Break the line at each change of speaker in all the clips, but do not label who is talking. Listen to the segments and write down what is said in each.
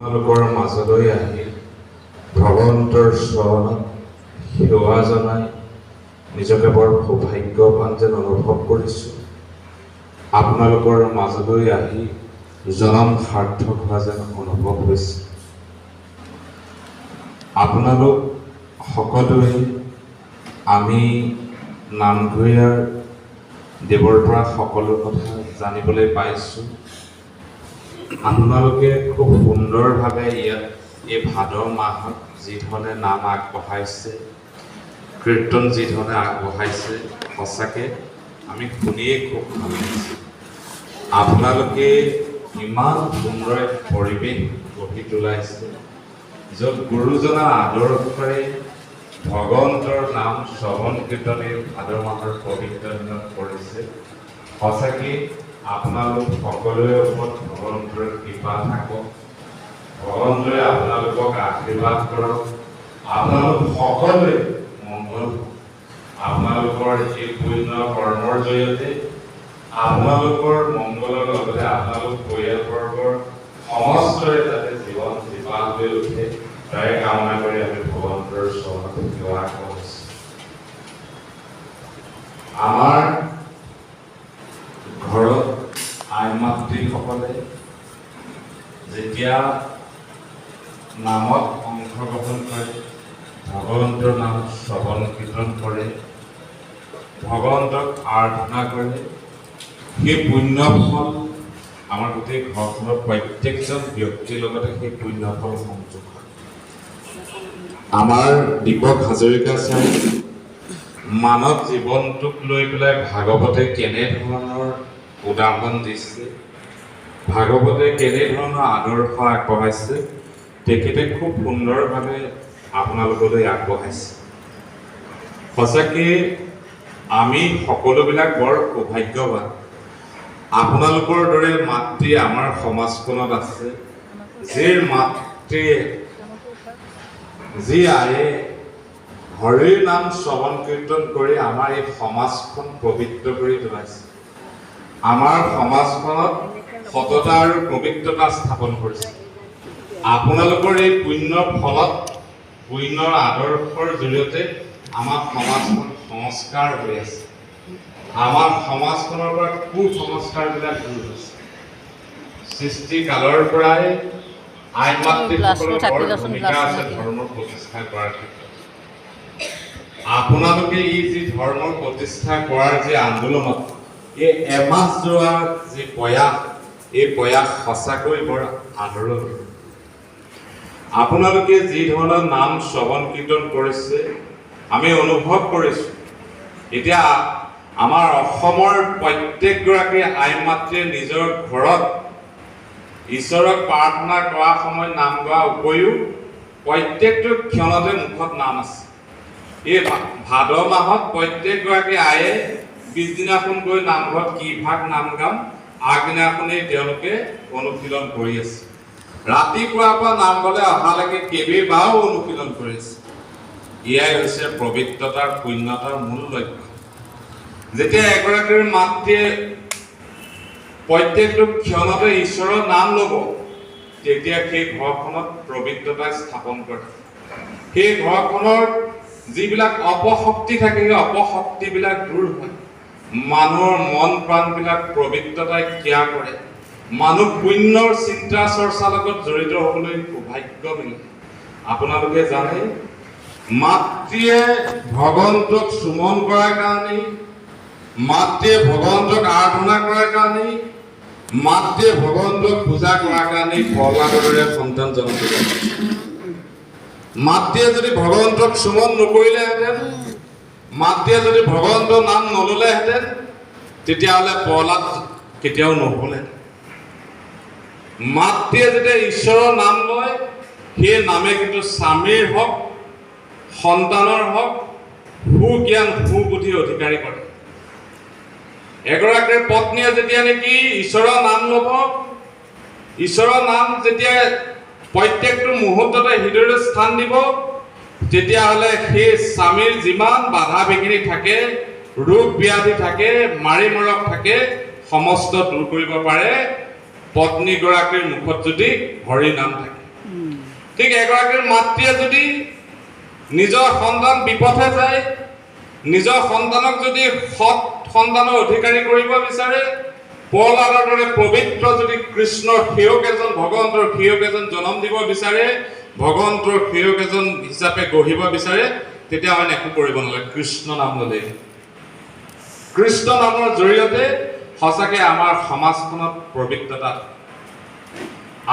আপোনালোকৰ মাজলৈ আহি ভগৱন্তৰ চৰণত সেৱা জনাই নিজকে বৰ সৌভাগ্যৱান যেন অনুভৱ কৰিছোঁ। আপোনালোকৰ মাজলৈ আহি জনম সাৰ্থক হোৱা যেন অনুভৱ হৈছে। আপোনালোক সকলোৱে আমি নামঘৰীয়াৰ দেৱৰ পৰা সকলো কথা জানিবলৈ পাইছোঁ। আপোনালোকে খুব সুন্দৰভাৱে ইয়াত এই ভাদ মাহত যিধৰণে নাম আগবঢ়াইছে, কীৰ্তন যিধৰণে আগবঢ়াইছে, সঁচাকৈ আমি শুনিয়েই খুব ভাল লাগিছে। আপোনালোকে ইমান সুন্দৰ এক পৰিৱেশ গঢ়ি তোলাইছে, য'ত গুৰুজনাৰ আদৰ্শৰে ভগৱন্তৰ নাম শ্ৰৱণ কীৰ্তনে ভাদ মাহৰ পবিত্ৰ দিনত কৰিছে। সঁচাকৈ আপোনালোক সকলোৰে ওপৰত ভগৱন্তৰ কৃপা থাকক, ভগৱন্তই আপোনালোকক আশীৰ্বাদ কৰক, আপোনালোক সকলোৱে মংগল। আপোনালোকৰ এই পুণ্য কৰ্মৰ জৰিয়তে আপোনালোকৰ মংগলৰ লগতে আপোনালোক পৰিয়ালবৰ্গৰ সমস্তৰে যাতে জীৱন জীপাল হৈ উঠে, তাৰে কামনা কৰি আমি ভগৱন্তৰ চৰণত সেৱা কৰিছোঁ। আমাৰ ঘৰত আই মাতৃসকলে যেতিয়া নামত অংশগ্ৰহণ কৰে, ভগৱন্তৰ নাম শ্ৰৱণ কীৰ্তন কৰে, ভগৱন্তক আৰাধনা কৰে, সেই পুণ্যফল আমাৰ গোটেই ঘৰখনৰ প্ৰত্যেকজন ব্যক্তিৰ লগতে সেই পুণ্যফল সংযোগ হয়। আমাৰ দীপক হাজৰিকা ছাৰে মানৱ জীৱনটোক লৈ পেলাই ভাগৱতে কেনেধৰণৰ উদাহৰণ দিছে, ভাগৱতে কেনেধৰণৰ আদৰ্শ আগবঢ়াইছে, তেখেতে খুব সুন্দৰভাৱে আপোনালোকলৈ আগবঢ়াইছে। সঁচাকৈ আমি সকলোবিলাক বৰ সৌভাগ্যৱান। আপোনালোকৰ দৰে মাতৃ আমাৰ সমাজখনত আছে, যি মাতৃয়ে, যি আয়ে হৰিৰ নাম শ্ৰৱণ কীৰ্তন কৰি আমাৰ এই সমাজখন পবিত্ৰ কৰি তোলাইছে, আমাৰ সমাজখনত সততা আৰু পবিত্ৰতা স্থাপন কৰিছে। আপোনালোকৰ এই পুণ্যৰ ফলত, পুণ্যৰ আদৰ্শৰ জৰিয়তে আমাৰ সমাজখন সংস্কাৰ হৈ আছে। আমাৰ সমাজখনৰ পৰা কুসংস্কাৰবিলাক দূৰ হৈছে। সৃষ্টিকালৰ পৰাই আই মাতৃসকলৰ বৰ ভূমিকা আছে ধৰ্মৰ প্ৰতিষ্ঠা কৰাৰ ক্ষেত্ৰত। আপোনালোকে এই যি ধৰ্মৰ প্ৰতিষ্ঠা কৰাৰ যি আন্দোলনত এই এমাহ যোৱা যি প্ৰয়াস, এই প্ৰয়াস সঁচাকৈ বৰ আদৰণীয়। আপোনালোকে যি ধৰণৰ নাম শ্ৰৱণ কীৰ্তন কৰিছে আমি অনুভৱ কৰিছোঁ। এতিয়া আমাৰ অসমৰ প্ৰত্যেকগৰাকী আই মাতৃয়ে নিজৰ ঘৰত ঈশ্বৰক প্ৰাৰ্থনা কৰাৰ সময়ত নাম গোৱাৰ উপৰিও প্ৰত্যেকটো ক্ষণতে মুখত নাম আছে। এই ভাদ মাহত প্ৰত্যেকগৰাকী আয়ে পিছদিনাখন গৈ নামঘৰত কি ভাগ নাম গাম, আগদিনাখনেই তেওঁলোকে অনুশীলন কৰি আছে। ৰাতিপুৱাৰ পৰা নামঘৰলৈ অহালৈকে কেইবাৰো অনুশীলন কৰি আছে। এয়াই হৈছে পবিত্ৰতাৰ পুণ্যতাৰ মূল লক্ষ্য। যেতিয়া এগৰাকীৰ মাতৃয়ে প্ৰত্যেকটো ক্ষণতে ঈশ্বৰৰ নাম ল'ব, তেতিয়া সেই ঘৰখনত পবিত্ৰতা স্থাপন কৰে। সেই ঘৰখনৰ যিবিলাক অপশক্তি থাকে, সেই অপশক্তিবিলাক দূৰ হয়। মানুহৰ মন প্ৰাণবিলাক পবিত্ৰতাই ক্ৰিয়া কৰে। মানুহ পুণ্যৰ চিন্তা চৰ্চাৰ লগত জড়িত হ'বলৈ সৌভাগ্য মিলে। আপোনালোকে জানে, মাতৃয়ে ভগৱন্তক চুমন কৰাৰ কাৰণেই, মাতৃয়ে ভগৱন্তক আৰাধনা কৰাৰ কাৰণেই, মাতৃয়ে ভগৱন্তক পূজা কৰাৰ কাৰণেই প্ৰহ্লাদৰ দৰে সন্তান জন্ম দিলে। মাতৃয়ে যদি ভগৱন্তক চুমন নকৰিলেহেঁতেন, মাতৃয়ে যদি ভগৱন্তৰ নাম নল'লেহেঁতেন, তেতিয়াহ'লে প্ৰহ্লাদ কেতিয়াও নহ'লেহেঁতেন। মাতৃয়ে যেতিয়া ঈশ্বৰৰ নাম লয়, সেই নামে কিন্তু স্বামীৰ হওক, সন্তানৰ হওক, সুজ্ঞান সুবুদ্ধি অধিকাৰী কৰে। এগৰাকীৰ পত্নীয়ে যেতিয়া নেকি ঈশ্বৰৰ নাম ল'ব, ঈশ্বৰৰ নাম যেতিয়া প্ৰত্যেকটো মুহূৰ্ততে হৃদয়ত স্থান দিব, তেতিয়াহ'লে সেই স্বামীৰ যিমান বাধা বিঘিনি থাকে, ৰোগ ব্যাধি থাকে, মাৰি মৰক থাকে, সমস্ত দূৰ কৰিব পাৰে পত্নীগৰাকীৰ মুখত যদি হৰি নাম থাকে। ঠিক এগৰাকীৰ মাতৃয়ে যদি নিজৰ সন্তান বিপথে যায়, নিজৰ সন্তানক যদি সৎ সন্তানৰ অধিকাৰী কৰিব বিচাৰে, প্ৰহ্লাদৰ দৰে পবিত্ৰ যদি কৃষ্ণৰ সেৱক এজন, ভগৱন্তৰ সেৱক এজন জন্ম দিব বিচাৰে, ভগৱন্তৰ সেৱক এজন হিচাপে গঢ়িব বিচাৰে, তেতিয়া অইন একো কৰিব নালাগে, কৃষ্ণ নাম ল'লেই। কৃষ্ণ নামৰ জৰিয়তে সঁচাকৈ আমাৰ সমাজখনত পবিত্ৰতা।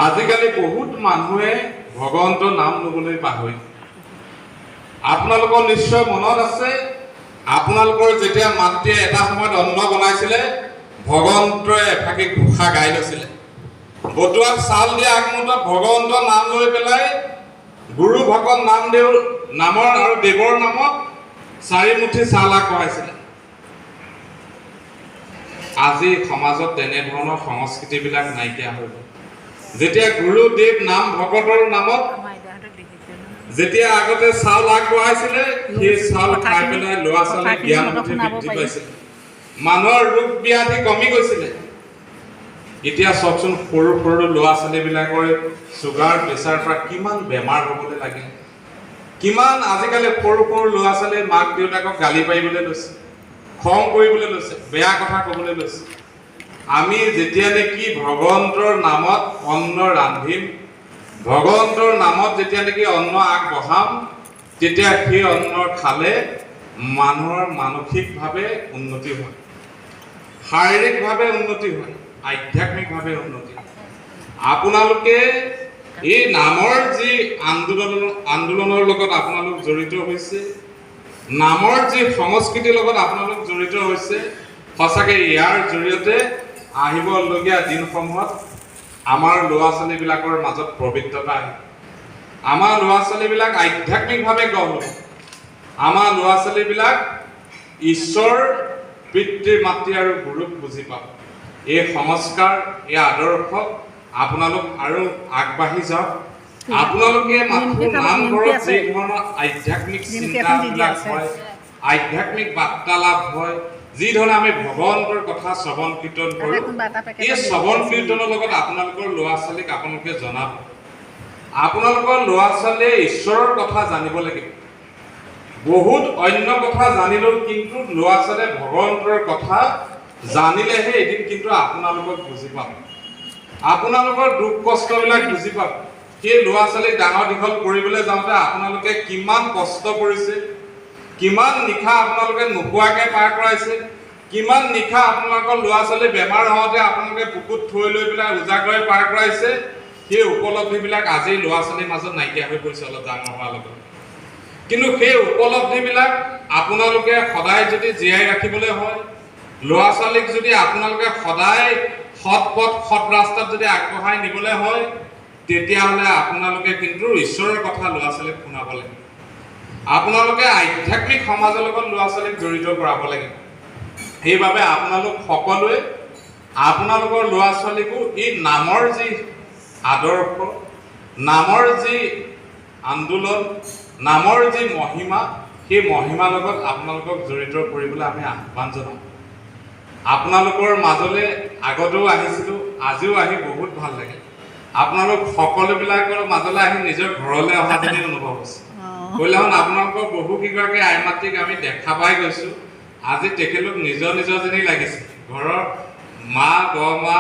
আজিকালি বহুত মানুহে ভগৱন্তৰ নাম ল'বলৈ পাহৰি। আপোনালোকৰ নিশ্চয় মনত আছে, আপোনালোকৰ যেতিয়া মাতৃয়ে এটা সময়ত অন্ন বনাইছিলে, ভগৱন্তই এফাকি ঘোষা গাই লৈছিলে। বটুৱাত চাউল দিয়া আগমুহূৰ্তত ভগৱন্তৰ নাম লৈ পেলাই গুৰু ভকত নামদেৱ নামৰ আৰু দেৱৰ নামত 4 মুঠি চাউল আগবঢ়াইছিলে। আজি সমাজত তেনেধৰণৰ সংস্কৃতিবিলাক নাইকিয়া হৈ গ'ল। যেতিয়া গুৰুদেৱ নাম ভকতৰ নামত যেতিয়া আগতে চাউল আগবঢ়াইছিলে, সেই চাউল খাই পেলাই ল'ৰা ছোৱালী জ্ঞান বুদ্ধি বৃদ্ধি পাইছিলে, মানুহৰ ৰোগ ব্যাধি কমি গৈছিলে। এতিয়া চাওকচোন, সৰু সৰু ল'ৰা ছোৱালীবিলাকৰ চুগাৰ প্ৰেছাৰ পৰা কিমান বেমাৰ হ'বলৈ লাগিল। কিমান আজিকালি সৰু সৰু ল'ৰা ছোৱালীয়ে মাক দেউতাকক গালি পাৰিবলৈ লৈছে, খং কৰিবলৈ লৈছে, বেয়া কথা ক'বলৈ লৈছে। আমি যেতিয়া নেকি ভগৱন্তৰ নামত অন্ন ৰান্ধিম, ভগৱন্তৰ নামত যেতিয়া নেকি অন্ন আগবঢ়াম, তেতিয়া সেই অন্ন খালে মানুহৰ মানসিকভাৱে উন্নতি হয়, শাৰীৰিকভাৱে উন্নতি হয়, আধ্যাত্মিকভাৱে উন্নতি হয়। আপোনালোকে এই নামৰ যি আন্দোলনৰ লগত আপোনালোক জড়িত হৈছে, নামৰ যি সংস্কৃতিৰ লগত আপোনালোক জড়িত হৈছে, সঁচাকৈ ইয়াৰ জৰিয়তে আহিবলগীয়া দিনসমূহত আমাৰ ল'ৰা ছোৱালীবিলাকৰ মাজত পবিত্ৰতা আহিব। আমাৰ ল'ৰা ছোৱালীবিলাক আধ্যাত্মিকভাৱে গঢ় হ'ব। আমাৰ ল'ৰা ছোৱালীবিলাক ঈশ্বৰ, পিতৃ মাতৃ আৰু গুৰুক বুজি পাব। এই সংস্কাৰ, এই আদৰ্শক আপোনালোক আৰু আগবাঢ়ি যাওক। আপোনালোকে মাথো নামঘৰত যি ধৰণৰ আধ্যাত্মিক চিন্তাবিলাক হয়, আধ্যাত্মিক বাৰ্তালাপ হয়, যি ধৰণে আমি ভগৱন্তৰ কথা শ্ৰৱণ কীৰ্তন কৰোঁ, এই শ্ৰৱণ কীৰ্তনৰ লগত আপোনালোকৰ ল'ৰা ছোৱালীক আপোনালোকে জনাব। আপোনালোকৰ ল'ৰা ছোৱালীয়ে ঈশ্বৰৰ কথা জানিব লাগিব। বহুত অন্য কথা জানিলেও কিন্তু ল'ৰা ছোৱালীয়ে ভগৱন্তৰ কথা জানিলেহে এদিন কিন্তু আপোনালোকক বুজি পাব, আপোনালোকৰ দুখ কষ্টবিলাক বুজি পাব। সেই ল'ৰা ছোৱালীক ডাঙৰ দীঘল কৰিবলৈ যাওঁতে আপোনালোকে কিমান কষ্ট কৰিছে, কিমান নিশা আপোনালোকে নোখোৱাকৈ পাৰ কৰাইছে, কিমান নিশা আপোনালোকৰ ল'ৰা ছোৱালী বেমাৰ হওঁতে আপোনালোকে বুকুত থৈ লৈ পেলাই উজাগৰে পাৰ কৰাইছে, সেই উপলব্ধিবিলাক আজি ল'ৰা ছোৱালীৰ মাজত নাইকিয়া হৈ পৰিছে অলপ ডাঙৰ হোৱাৰ লগত। কিন্তু সেই উপলব্ধিবিলাক আপোনালোকে সদায় যদি জীয়াই ৰাখিবলৈ হয়, ল'ৰা ছোৱালীক যদি আপোনালোকে সদায় সৎ পথ সৎ ৰাস্তাত যদি আগবঢ়াই নিবলৈ হয়, তেতিয়াহ'লে আপোনালোকে কিন্তু ঈশ্বৰৰ কথা ল'ৰা ছোৱালীক শুনাব লাগিব। আপোনালোকে আধ্যাত্মিক সমাজৰ লগত ল'ৰা ছোৱালীক জড়িত কৰাব লাগিব। সেইবাবে আপোনালোক সকলোৱে আপোনালোকৰ ল'ৰা ছোৱালীকো এই নামৰ যি আদৰ্শ, নামৰ যি আন্দোলন, নামৰ যি মহিমা, সেই মহিমাৰ লগত আপোনালোকক জড়িত কৰিবলৈ আমি আহ্বান জনাওঁ। আপোনালোকৰ মাজলৈ আগতেও আহিছিলোঁ, আজিও আহি বহুত ভাল লাগে। আপোনালোক সকলোবিলাকৰ মাজলৈ আহি নিজৰ ঘৰলৈ অহা যেনেই অনুভৱ হৈছে। কল্যাণ আপোনালোকৰ বহুকেইগৰাকী আই মাতৃক আমি দেখা পাই গৈছোঁ। আজি তেখেতলোক নিজৰ নিজৰ যেনেই লাগিছে। ঘৰৰ মা বৰমা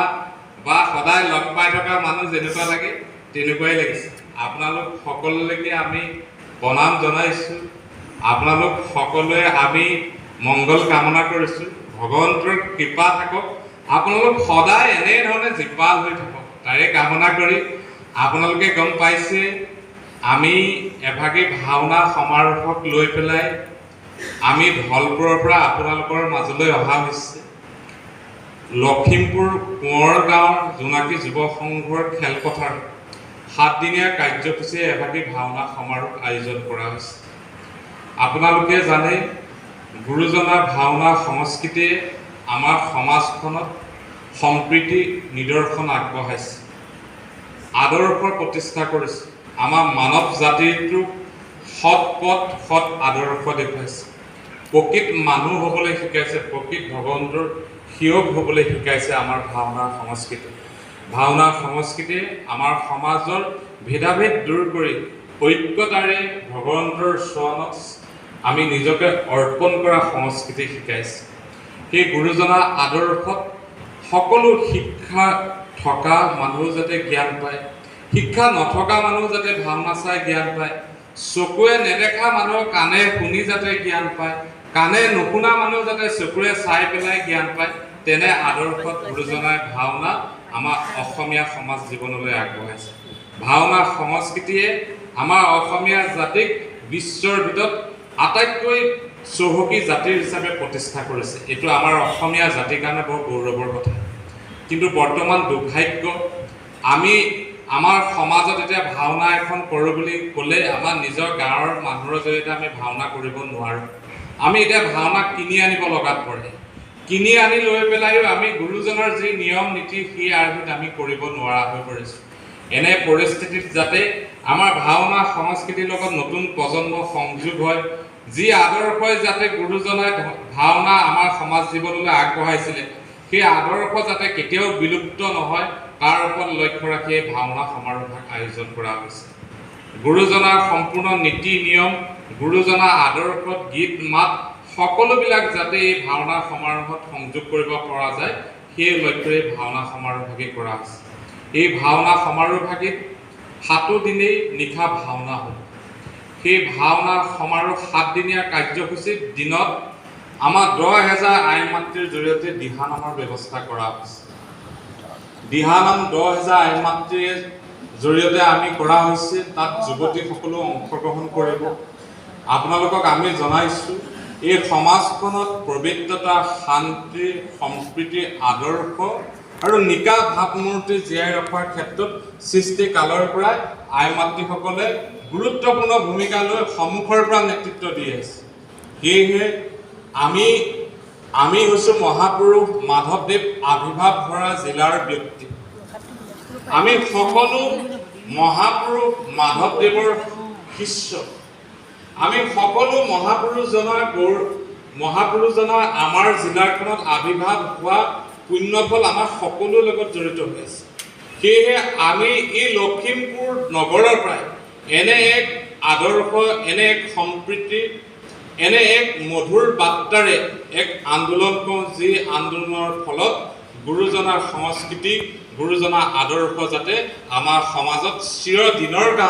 বা সদায় লগ পাই থকা মানুহ যেনেকুৱা লাগে তেনেকুৱাই লাগিছে। আপোনালোক সকলোলৈকে আমি প্ৰণাম জনাইছোঁ। আপোনালোক সকলোৱে আমি মংগল কামনা কৰিছোঁ। ভগৱন্তৰ কৃপা থাকক, আপোনালোক সদায় এনেধৰণে জীপাল হৈ থাকক, তাৰে কামনা কৰি আপোনালোকে গম পাইছে আমি এভাগী ভাওনা সমাৰোহক লৈ পেলাই আমি ধলপুৰৰ পৰা আপোনালোকৰ মাজলৈ অহা হৈছে। লখিমপুৰ কোঁৱৰ গাঁৱৰ জোনাকী যুৱ সংঘৰ খেলপথাৰ 7 দিনীয়া কাৰ্যসূচীয়ে এভাগী ভাওনা সমাৰোহ আয়োজন কৰা হৈছে। আপোনালোকে জানে গুৰুজনাৰ ভাওনা সংস্কৃতিয়ে আমাৰ সমাজখনত সম্প্ৰীতি নিদৰ্শন আগবঢ়াইছে, আদৰ্শ প্ৰতিষ্ঠা কৰিছে, আমাৰ মানৱ জাতিটোক সৎ পথ সৎ আদৰ্শ দেখুৱাইছে, প্ৰকৃত মানুহ হ'বলৈ শিকাইছে, প্ৰকৃত ভগৱন্তৰ সেৱক হ'বলৈ শিকাইছে আমাৰ ভাওনা সংস্কৃতি। ভাওনা সংস্কৃতিয়ে আমাৰ সমাজৰ ভেদাভেদ দূৰ কৰি ঐক্যতাৰে ভগৱন্তৰ চৰণত আমি নিজকে অৰ্পণ কৰা সংস্কৃতি শিকাইছে। সেই গুৰুজনাৰ আদৰ্শত সকলো শিক্ষা থকা মানুহ যাতে জ্ঞান পায়, শিক্ষা নথকা মানুহ যাতে ভাওনা চাই জ্ঞান পায়, চকুৱে নেদেখা মানুহ কাণে শুনি যাতে জ্ঞান পায়, কাণে নুশুনা মানুহ যাতে চকুৰে চাই পেলাই জ্ঞান পায়, তেনে আদৰ্শত গুৰুজনাই ভাওনা আমাৰ অসমীয়া সমাজ জীৱনলৈ আগবঢ়াইছে। ভাওনা সংস্কৃতিয়ে আমাৰ অসমীয়া জাতিক বিশ্বৰ ভিতৰত আটাইতকৈ চহকী জাতিৰ হিচাপে প্ৰতিষ্ঠা কৰিছে। এইটো আমাৰ অসমীয়া জাতিৰ কাৰণে বৰ গৌৰৱৰ কথা। কিন্তু বৰ্তমান দুৰ্ভাগ্য, আমি আমাৰ সমাজত এতিয়া ভাওনা এখন কৰোঁ বুলি ক'লে আমাৰ নিজৰ গাঁৱৰ মানুহৰ জৰিয়তে আমি ভাওনা কৰিব নোৱাৰোঁ। আমি এতিয়া ভাওনা কিনি আনিব লগাত পৰে। কিনি আনি লৈ পেলাইও আমি গুৰুজনাৰ যি নিয়ম নীতি সেই আৰ্হিত আমি কৰিব নোৱাৰা হৈ পৰিছোঁ। এনে পৰিস্থিতিত যাতে আমাৰ ভাওনা সংস্কৃতিৰ লগত নতুন প্ৰজন্ম সংযোগ হয়, যি আদৰ্শই যাতে গুৰুজনাই ভাওনা আমাৰ সমাজ জীৱনলৈ আগবঢ়াইছিলে, সেই আদৰ্শ যাতে কেতিয়াও বিলুপ্ত নহয় তাৰ ওপৰত লক্ষ্য ৰাখি ভাওনা সমাৰোহ আয়োজন কৰা হৈছে। গুৰুজনাৰ সম্পূৰ্ণ নীতি নিয়ম, গুৰুজনাৰ আদৰ্শত গীত মাত সকলোবিলাক যাতে এই ভাওনা সমাৰোহত সংযোগ কৰিব পৰা যায়, সেই লক্ষ্যৰে ভাওনা সমাৰোহভাগী কৰা হৈছে। এই ভাওনা সমাৰোহভাগীত 7 দিনেই নিশা ভাওনা হ'ব। সেই ভাওনা সমাৰোহ 7 দিনীয়া কাৰ্যসূচীত দিনত আমাৰ 10,000 আই মাতৃৰ জৰিয়তে দিহানামৰ ব্যৱস্থা কৰা হৈছে। দিহানাম 10,000 আই মাতৃৰ জৰিয়তে আমি কৰা হৈছে। তাত যুৱতীসকলেও অংশগ্ৰহণ কৰিব। আপোনালোকক আমি জনাইছোঁ, এই সমাজখনত পবিত্ৰতা, শান্তি, সম্প্ৰীতি, আদৰ্শ আৰু নিকা ভাৱমূৰ্তি জীয়াই ৰখাৰ ক্ষেত্ৰত সৃষ্টিকালৰ পৰাই আই মাতৃসকলে গুৰুত্বপূৰ্ণ ভূমিকা লৈ সন্মুখৰ পৰা নেতৃত্ব দি আছে। সেয়েহে আমি হৈছোঁ মহাপুৰুষ মাধৱদেৱ আবিৰ্ভাৱ ধৰা জিলাৰ ব্যক্তি। আমি সকলো মহাপুৰুষ মাধৱদেৱৰ শিষ্য। আমি সকলো মহাপুৰুষজনৰ আমাৰ জিলাখনত আবিৰ্ভাৱ হোৱা পুণ্যফল আমাৰ সকলোৰ লগত জড়িত হৈ আছে। সেয়েহে আমি এই লখিমপুৰ নগৰৰ পৰাই এনে এক আদৰ্শ, এনে এক সম্প্ৰীতি, এনে এক মধুৰ বাৰ্তাৰে এক আন্দোলন কৰোঁ, যি আন্দোলনৰ ফলত গুৰুজনাৰ সংস্কৃতি, গুৰুজনাৰ আদৰ্শ যাতে আমাৰ সমাজত চিৰদিনৰ কাৰণে